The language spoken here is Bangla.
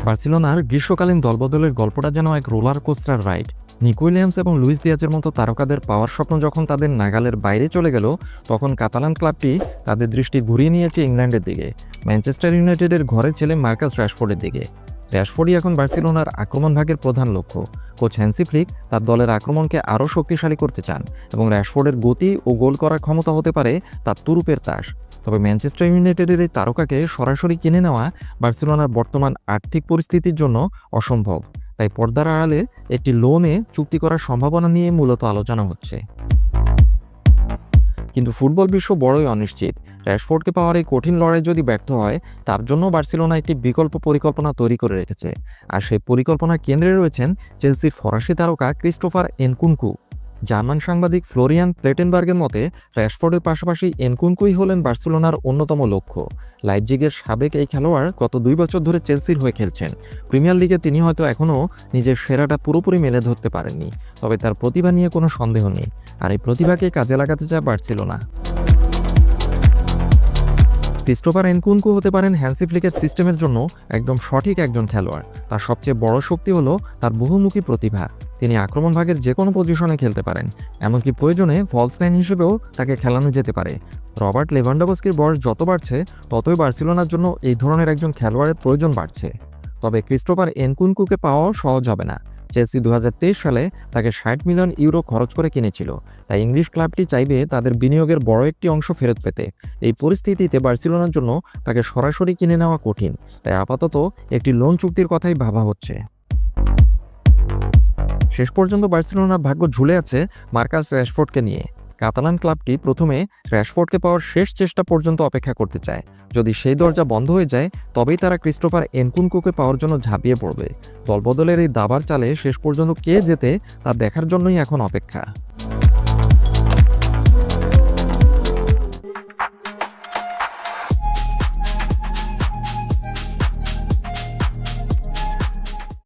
বার্সেলোনার গ্রীষ্মকালীন দলবদলের গল্পটা যেন এক roller coaster ride. Nico Williams এবং লুইস দিয়াজের মতো তারকাদের পাওয়ার স্বপ্ন যখন তাদের নাগালের বাইরে চলে গেল, তখন কাতালান ক্লাবটি তাদের দৃষ্টি ঘুরিয়ে নিয়েছে ইংল্যান্ডের দিকে, ম্যানচেস্টার ইউনাইটেডের ঘরের ছেলে মার্কাস রাশফোর্ডের দিকে। রাশফোর্ডই এখন বার্সেলোনার আক্রমণ ভাগের প্রধান লক্ষ্য। কোচ হ্যান্সি ফ্লিক তার দলের আক্রমণকে আরও শক্তিশালী করতে চান এবং রাশফোর্ডের গতি ও গোল করার ক্ষমতা হতে পারে তার তুরুপের তাস। তবে ম্যানচেস্টার ইউনাইটেডের এই তারকাকে সরাসরি কিনে নেওয়া বার্সেলোনার বর্তমান আর্থিক পরিস্থিতির জন্য অসম্ভব। তাই পর্দার আড়ালে একটি লোনে চুক্তি করার সম্ভাবনা নিয়ে মূলত আলোচনা হচ্ছে। কিন্তু ফুটবল বিশ্ব বড়ই অনিশ্চিত। রাশফোর্ডকে পাওয়ার এই কঠিন লড়াই যদি ব্যর্থ হয়, তার জন্য বার্সেলোনা একটি বিকল্প পরিকল্পনা তৈরি করে রেখেছে। আর সেই পরিকল্পনার কেন্দ্রে রয়েছেন চেলসির ফরাসি তারকা ক্রিস্টোফার এনকুনকু। জার্মান সাংবাদিক ফ্লোরিয়ান প্লেটেনবার্গের মতে, রাশফোর্ডের পাশাপাশি এনকুনকুই হলেন বার্সেলোনার অন্যতম লক্ষ্য। লাইপজিগের সাবেক এই খেলোয়াড় গত 2 বছর ধরে চেলসির হয়ে খেলছেন। প্রিমিয়ার লিগে তিনি হয়তো এখনও নিজের সেরাটা পুরোপুরি মেলে ধরতে পারেননি, তবে তার প্রতিভা নিয়ে কোনো সন্দেহ নেই। আর এই প্রতিভাকে কাজে লাগাতে চায় বার্সেলোনা। ক্রিস্টোফার এনকুনকু হতে পারেন হ্যান্সি ফ্লিকের সিস্টেমের জন্য একদম সঠিক একজন খেলোয়াড়। তার সবচেয়ে বড় শক্তি হলো তার বহুমুখী প্রতিভা। তিনি আক্রমণ ভাগের যে কোনো পজিশনে খেলতে পারেন, এমনকি প্রয়োজনে ফলস নাইন হিসেবেও তাকে খেলানো যেতে পারে। রবার্ট লেভানডোভস্কির বয়স যত বাড়ছে, ততই বার্সেলোনার জন্য এই ধরনের একজন খেলোয়াড়ের প্রয়োজন বাড়ছে। তবে ক্রিস্টোফার এনকুনকুকে পাওয়াও সহজ হবে না। চেলসি 2023 সালে তাকে 60 মিলিয়ন ইউরো খরচ করে কিনেছিল, তাই ইংলিশ ক্লাবটি চাইবে তাদের বিনিয়োগের বড় একটি অংশ ফেরত পেতে। এই পরিস্থিতিতে বার্সেলোনার জন্য তাকে সরাসরি কিনে নেওয়া কঠিন, তাই আপাতত একটি লোন চুক্তির কথাই ভাবা হচ্ছে। শেষ পর্যন্ত বার্সেলোনার ভাগ্য ঝুলে আছে মার্কাস রাশফোর্ডকে নিয়ে। কাতালান ক্লাবটি প্রথমে রাশফোর্ডকে পাওয়ার শেষ চেষ্টা পর্যন্ত অপেক্ষা করতে চায়। যদি সেই দরজা বন্ধ হয়ে যায়, তবেই তারা ক্রিস্টোফার এনকুনকুকে পাওয়ার জন্য ঝাঁপিয়ে পড়বে। দলবদলের এই দাবার চালে শেষ পর্যন্ত কে জেতে তা দেখার জন্যই এখন অপেক্ষা।